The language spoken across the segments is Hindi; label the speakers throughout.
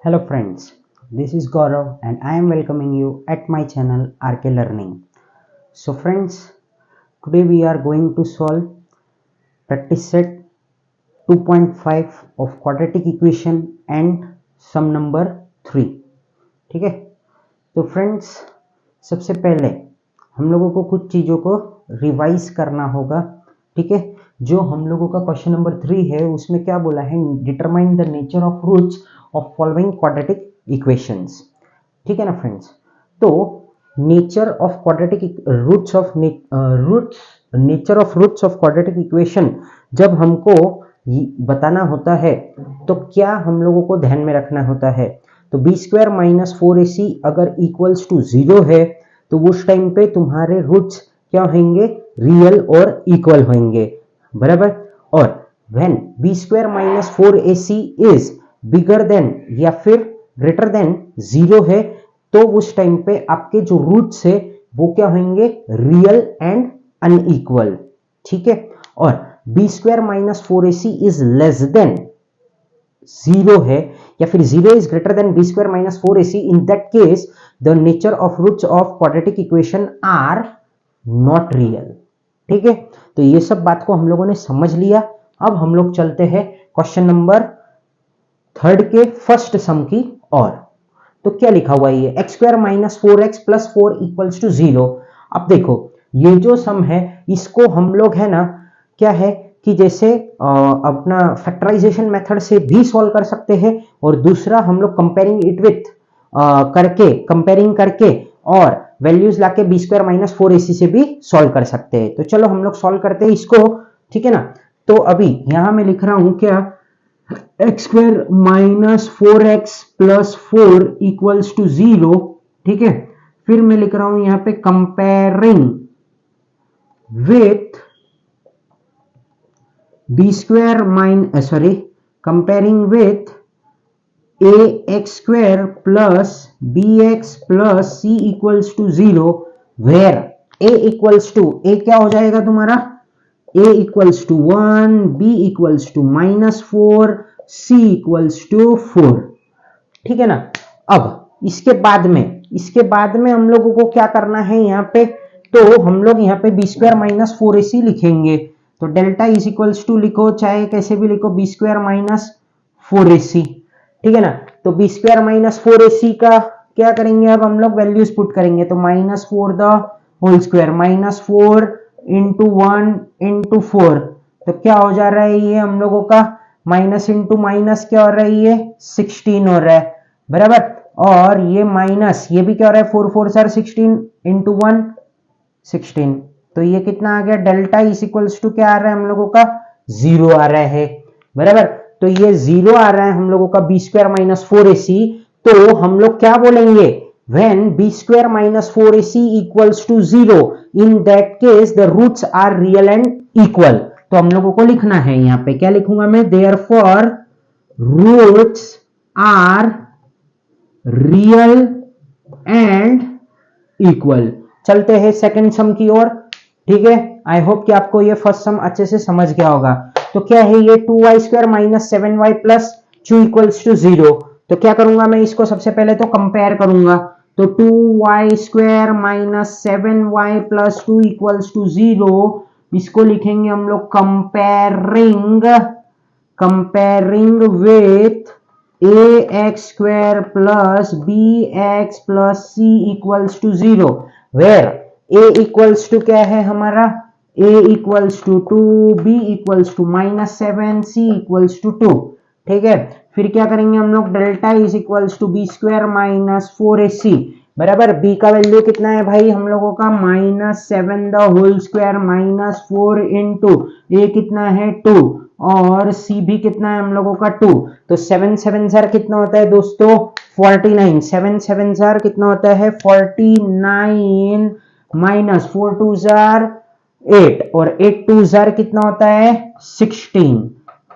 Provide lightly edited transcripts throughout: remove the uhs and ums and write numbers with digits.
Speaker 1: Hello friends, this is Gaurav and I am welcoming you at my channel RK Learning. So friends, today we are going to solve practice set 2.5 of quadratic equation and sum number 3. ठीक है, तो फ्रेंड्स सबसे पहले हम लोगों को कुछ चीज़ों को रिवाइज करना होगा. ठीक है, जो हम लोगों का क्वेश्चन नंबर 3 है उसमें क्या बोला है, determine the nature of roots of following quadratic equations. ठीक है ना फ्रेंड्स, तो nature of quadratic roots of quadratic equation जब हमको बताना होता है तो क्या हम लोगों को ध्यान में रखना होता है. तो बी स्क्वायर माइनस 4ac अगर इक्वल्स टू 0 है तो उस टाइम पे तुम्हारे रूट्स क्या होंगे, रियल और इक्वल होंगे. बराबर. और when b square minus 4ac is bigger than या फिर ग्रेटर देन 0 है तो उस टाइम पे आपके जो रूट्स है वो क्या होंगे, रियल एंड अनइक्वल. ठीक है, और b square minus 4ac is less than 0 है या फिर 0 is greater than b square minus 4ac, in that case the nature of roots of quadratic equation are not real. ठीक है, तो ये सब बात को हम लोगों ने समझ लिया. अब हम लोग चलते हैं क्वेश्चन नंबर 3 के फर्स्ट सम की ओर. तो क्या लिखा हुआ है, ये x square minus 4x plus 4 equals to 0. अब देखो ये जो सम है इसको हम लोग है ना, क्या है कि जैसे अपना फैक्टराइजेशन मेथड से भी सॉल्व कर सकते हैं और दूसरा हम लोग कंपेयरिंग करके और वैल्यूज लाके बी स्क्वायर माइनस 4ac से भी सॉल्व कर सकते हैं. तो चलो हम लोग सॉल्व करते हैं इसको. ठीक है ना, तो अभी यहां मैं लिख रहा हूं क्या, x square minus 4x plus 4 equals to 0. ठीक है, फिर मैं लिख रहा हूं यहां पे comparing with b square comparing with ax square plus bx plus c equals to 0 where a equals to a क्या हो जाएगा तुम्हारा, a equals to 1, b equals to minus 4, c equals to 4. ठीक है ना. अब इसके बाद में हम लोगों को क्या करना है यहाँ पे, तो हम लोग यहाँ पे बी स्क्वायर माइनस 4ac लिखेंगे. तो डेल्टा इज इक्वल्स टू लिखो, चाहे कैसे भी लिखो, बी स्क्वायर माइनस 4ac. ठीक है ना, तो बी स्क्वायर माइनस 4ac का क्या करेंगे, अब हम लोग वैल्यूज पुट करेंगे. तो minus 4 the whole square, minus 4 into 1 into 4. तो क्या हो जा रहा है ये हम लोगों का, माइनस इंटू माइनस क्या हो रहा है, ये 16 हो रहा है. बराबर. और ये माइनस, ये भी क्या हो रहा है, 4 4 सर 16 इंटू 1 16. तो ये कितना आ गया, डेल्टा इज इक्वल्स टू क्या आ रहा है हम लोगों का, 0 आ रहा है. बराबर. तो ये 0 आ रहा है हम लोगों का बी स्क्वायर माइनस 4ac. तो हम लोग क्या बोलेंगे, when b square minus 4ac equals to 0, in that case the roots are real and equal. तो हम लोगों को लिखना है यहां पे, क्या लिखूंगा मैं, therefore roots are real and equal. चलते हैं सेकंड सम की ओर. ठीक है, आई होप कि आपको ये फर्स्ट सम अच्छे से समझ गया होगा. तो क्या है ये, 2y square minus 7y plus 2 equals to 0. तो क्या करूंगा मैं इसको, सबसे पहले तो कंपेयर करूंगा. तो 2y square minus 7y plus 2 equals to 0, इसको लिखेंगे हम लोग comparing with ax square plus bx plus c equals to 0, where a equals to क्या है हमारा, a equals to 2, b equals to minus 7, c equals to 2. ठीक है, फिर क्या करेंगे हम लोग, delta is equals to b square minus 4ac. बराबर. b का वैल्यू कितना है भाई हम लोगों का, minus 7 the whole square minus 4 into a कितना है 2, और c भी कितना है हम लोगों का 2. तो 7 7 जार कितना होता है दोस्तों, 49. 7 7 जार कितना होता है, 49 माइनस 4 2 जार 8 और 8 2 जार कितना होता है, 16.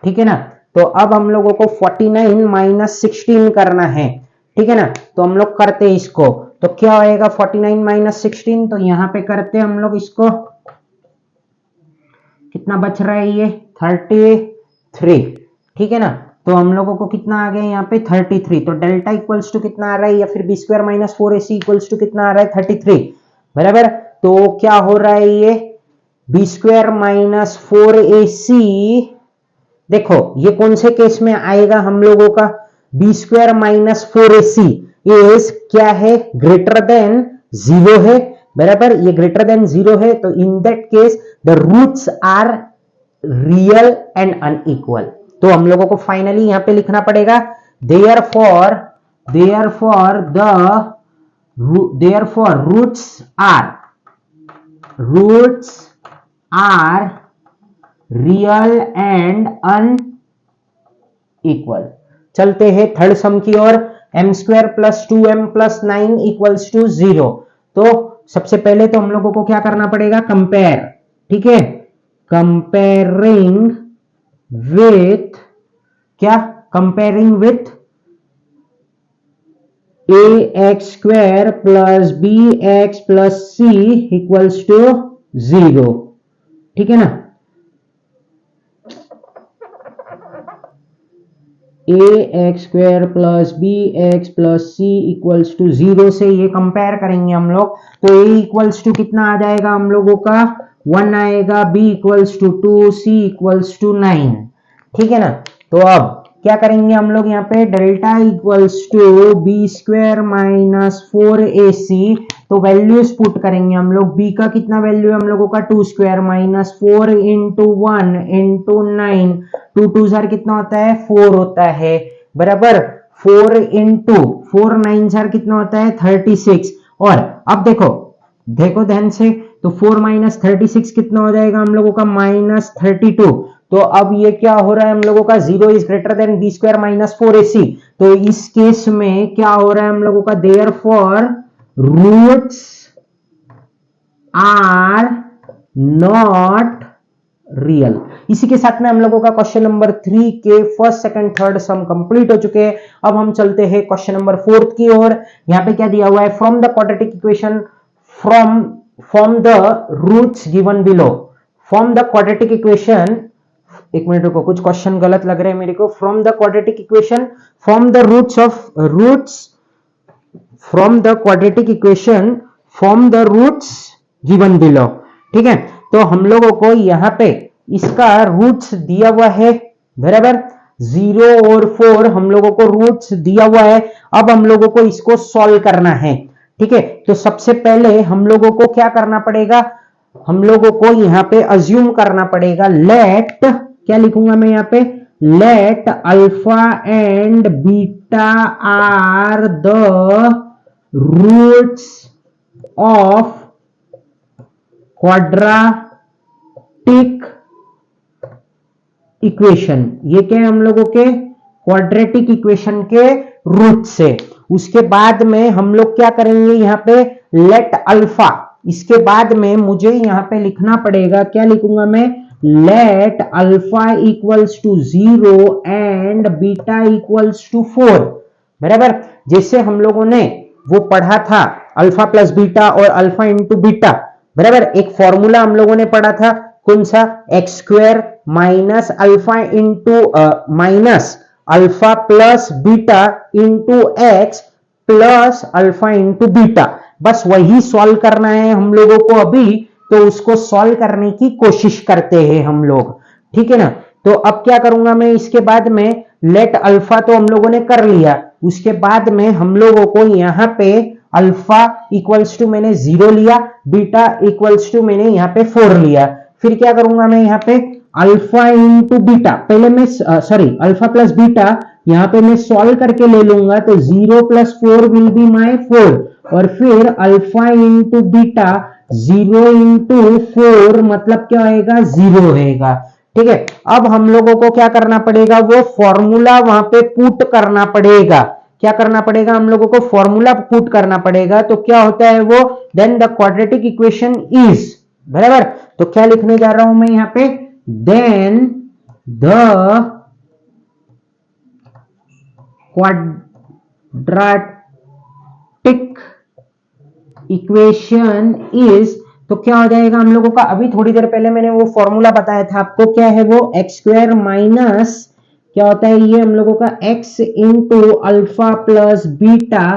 Speaker 1: ठीक है ना, तो अब हम लोगों को 49 माइनस 16 करना है. ठीक है ना, तो हम लोग करते हैं इसको. तो क्या आएगा 49 माइनस 16, तो यहां पे करते हैं हम लोग इसको, कितना बच रहा है ये 33. ठीक है ना, तो हम लोगों को कितना आ गया यहाँ पे 33। तो डेल्टा इक्वल्स टू कितना आ रहा है, या फिर b square minus 4ac equals to कितना आ रहा है 33, बराबर। तो क्या हो रहा है, ये बी स्क्वायर माइनस 4ac, देखो ये कौन से केस में आएगा हम लोगों का, B square minus 4ac is क्या है, ग्रेटर देन 0 है, बराबर। ये ग्रेटर देन 0 है, तो in that case the roots are real and unequal. तो हम लोगों को फाइनली यहां पे लिखना पड़ेगा therefore roots are real and unequal. चलते हैं थर्ड सम की ओर, m square plus 2m plus 9 equals to 0। तो सबसे पहले तो हम लोगों को क्या करना पड़ेगा, कंपेयर, ठीक है, कंपेयरिंग विथ क्या, comparing with ax square plus bx plus c equals to 0, ठीक है ना। ax square plus bx plus c equals to 0 से ये कंपेयर करेंगे हम लोग। तो a इक्वल्स टू कितना आ जाएगा हम लोगों का 1 आएगा, b equals to 2, c equals to 9, ठीक है ना। तो अब क्या करेंगे हम लोग यहाँ पे, delta equals to b square minus 4ac, तो वैल्यूज पुट करेंगे हम लोग। b का कितना वैल्यू है हम लोगों का 2 square minus 4 into 1 into 9, 2 2 jar कितना होता है 4 होता है, बराबर। 4 इंटू 4 9 जार कितना होता है 36। और अब देखो ध्यान से, तो 4 माइनस 36 कितना हो जाएगा हम लोगों का माइनस 32। तो अब ये क्या हो रहा है हम लोगों का, 0 is greater than b square minus 4ac। तो इस केस में क्या हो रहा है हम लोगों का, therefore roots are not real. इसी के साथ में हम लोगों का क्वेश्चन नंबर 3 के first second third sum complete हो चुके हैं। अब हम चलते हैं क्वेश्चन नंबर 4 की ओर। यहाँ पे क्या दिया हुआ है, from the quadratic equation from the roots given below, from the quadratic equation, एक मिनट रुको, कुछ क्वेश्चन गलत लग रहे हैं मेरे को। From the quadratic equation from the quadratic equation from the roots given below, ठीक है। तो हम लोगों को यहाँ पे इसका रूट्स दिया हुआ है, बराबर। 0 और 4 हम लोगों को रूट्स दिया हुआ है। अब हम लोगों को इसको सॉल्व करना है, ठीक है। तो सबसे पहले हम लोगों को क्या करना पड़ेगा, हम लोगों को यहाँ पे अज्यूम करना पड़ेगा, लेट, क्या लिखूंगा मैं यहाँ पे, let alpha and beta are the roots of quadratic equation. ये क्या है हम लोगों के क्वाड्रेटिक इक्वेशन के रूट से। उसके बाद में हम लोग क्या करेंगे यहाँ पे, लेट अल्फा, इसके बाद में मुझे यहाँ पे लिखना पड़ेगा, क्या लिखूंगा मैं, let alpha equals to 0 and beta equals to 4, बराबर। जैसे हम लोगों ने वो पढ़ा था अल्फा प्लस बीटा और अल्फा इंटू बीटा, बराबर। एक फॉर्मूला हम लोगों ने पढ़ा था, कौन सा, x square minus alpha into minus alpha plus beta into x plus alpha into beta. बस वही सॉल्व करना है हम लोगों को अभी। तो उसको सॉल्व करने की कोशिश करते हैं हम लोग, ठीक है ना। तो अब क्या करूंगा मैं, इसके बाद में लेट अल्फा तो हम लोगों ने कर लिया, उसके बाद में हम लोगों को यहाँ पे अल्फा इक्वल्स टू मैंने 0 लिया, बीटा इक्वल्स टू मैंने यहाँ पे 4 लिया। फिर क्या करूंगा मैं यहाँ पे अल्फा इंटू बीटा, पहले मैं अल्फा प्लस बीटा यहाँ पे मैं सॉल्व करके ले लूंगा। तो 0 प्लस 4 विल बी माई 4, और फिर अल्फा इंटू बीटा 0 इंटू 4 मतलब क्या होएगा 0 होएगा, ठीक है। अब हम लोगों को क्या करना पड़ेगा, वो फॉर्मूला वहां पे पुट करना पड़ेगा। क्या करना पड़ेगा हम लोगों को, फॉर्मूला पुट करना पड़ेगा। तो क्या होता है वो, then the quadratic equation is, बराबर। तो क्या लिखने जा रहा हूं मैं यहाँ पे, then the quadratic equation is, तो क्या हो जाएगा हम लोगों का, अभी थोड़ी देर पहले मैंने वो फॉर्मूला बताया था आपको, क्या है वो, एक्स स्क्वायर माइनस क्या होता है ये हम लोगों का x into alpha plus beta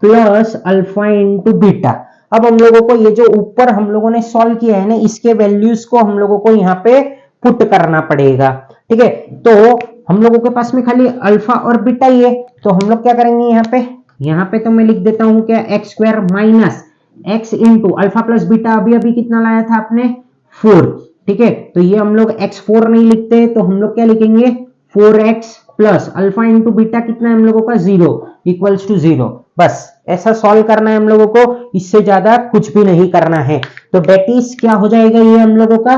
Speaker 1: plus alpha into beta. अब हम लोगों को ये जो ऊपर हम लोगों ने सॉल्व किया है ना, इसके वैल्यूज को हम लोगों को यहाँ पे पुट करना पड़ेगा। ठीक है, तो हम लोगों के पास में खाली अल्फा और बीटा ही है, तो हम लोग क्या करेंगे यहाँ पे तो मैं लिख देता हूं क्या, x square minus x into alpha plus beta, अभी अभी कितना लाया था आपने 4। ठीक है, तो ये हम लोग x4 नहीं लिखते, तो हम लोग क्या लिखेंगे 4x plus alpha into beta कितना है हम लोगों का 0 इक्वल्स टू 0। बस ऐसा सॉल्व करना है हम लोगों को, इससे ज्यादा कुछ भी नहीं करना है। तो डेट इज क्या हो जाएगा ये हम लोगों का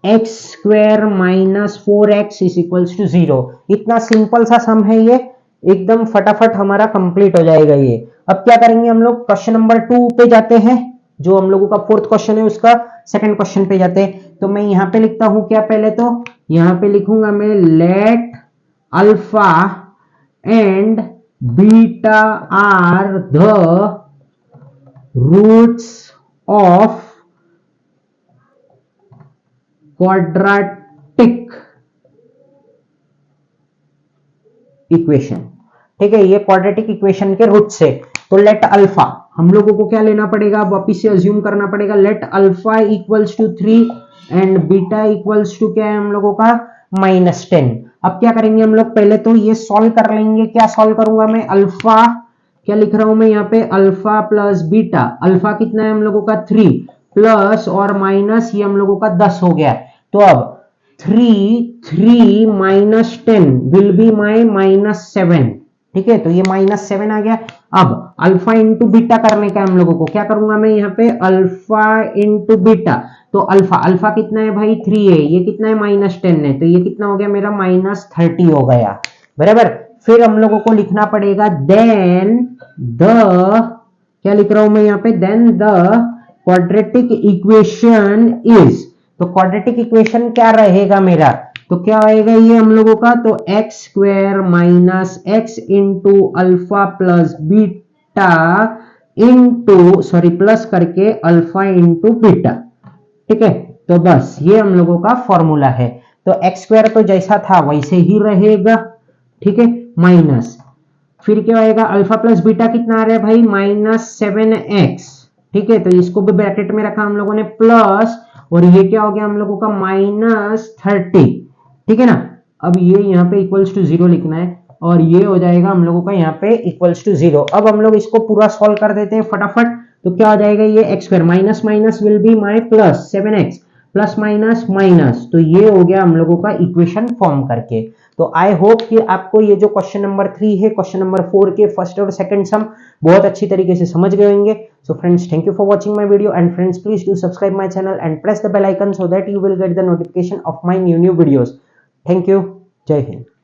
Speaker 1: x square minus 4x is equals to 0। इतना सिंपल सा सम है ये, एकदम फटाफट हमारा कंप्लीट हो जाएगा ये। अब क्या करेंगे हम लोग, क्वेश्चन नंबर 2 पे जाते हैं, जो हम लोगों का 4th क्वेश्चन है उसका सेकंड क्वेश्चन पे जाते हैं। तो मैं यहाँ पे लिखता हूं क्या, पहले तो यहाँ पे लिखूंगा मैं let alpha and beta are the roots of quadratic equation. ठीक है, ये क्वाड्रेटिक इक्वेशन के रूट्स है। तो लेट अल्फा हम लोगों को क्या लेना पड़ेगा, वापिस से अज्यूम करना पड़ेगा, let alpha equals to 3 and beta equals to क्या है हम लोगों का -10। अब क्या करेंगे हम लोग, पहले तो ये सॉल्व कर लेंगे। क्या सॉल्व करूंगा मैं, अल्फा क्या लिख रहा हूं मैं यहाँ पे, अल्फा प्लस बीटा, अल्फा कितना है हम लोगों का 3 प्लस और माइनस ये हम लोगों का 10 हो गया। तो अब 3 माइनस 10 विल बी माई -7। ठीक है, तो ये -7 आ गया। अब अल्फा इंटू बीटा करने का हम लोगों को, क्या करूंगा मैं यहाँ पे अल्फा इंटू बीटा। तो अल्फा कितना है भाई 3 है, ये कितना है -10 है, तो ये कितना हो गया मेरा -30 हो गया। बराबर, फिर हम लोगों को लिखना पड़ेगा देन द, क्या लिख रहा हूं मैं यहाँ पे, then the quadratic equation is. तो क्वाड्रेटिक इक्वेशन क्या रहेगा मेरा, तो क्या आएगा ये हम लोगों का, तो x square minus x into alpha plus beta into sorry plus करके अल्फा इंटू बीटा। ठीक है, तो बस ये हम लोगों का फॉर्मूला है। तो एक्स स्क्वायर तो जैसा था वैसे ही रहेगा। ठीक है, माइनस फिर क्या आएगा, अल्फा प्लस बीटा कितना आ रहा है भाई -7x। ठीक है, तो इसको भी ब्रैकेट में रखा हम लोगों ने प्लस, और ये क्या हो गया हम लोगों का -30। ठीक है ना, अब ये यहाँ पे इक्वल्स टू 0 लिखना है, और ये हो जाएगा हम लोगों का यहाँ पे इक्वल्स टू 0। अब हम लोग इसको पूरा सॉल्व कर देते हैं फटाफट। तो क्या हो जाएगा ये x square minus minus will be my plus 7x plus minus minus, तो ये हो गया हम लोगों का इक्वेशन फॉर्म करके। तो आई होप कि आपको ये जो क्वेश्चन नंबर 3 है, क्वेश्चन नंबर 4 के फर्स्ट और सेकंड सम बहुत अच्छी तरीके से समझ गए होंगे। So friends, thank you for watching my video, and friends please do subscribe my channel and press the bell icon so that you will get the notification of my new videos. Thank you. Jai Hind.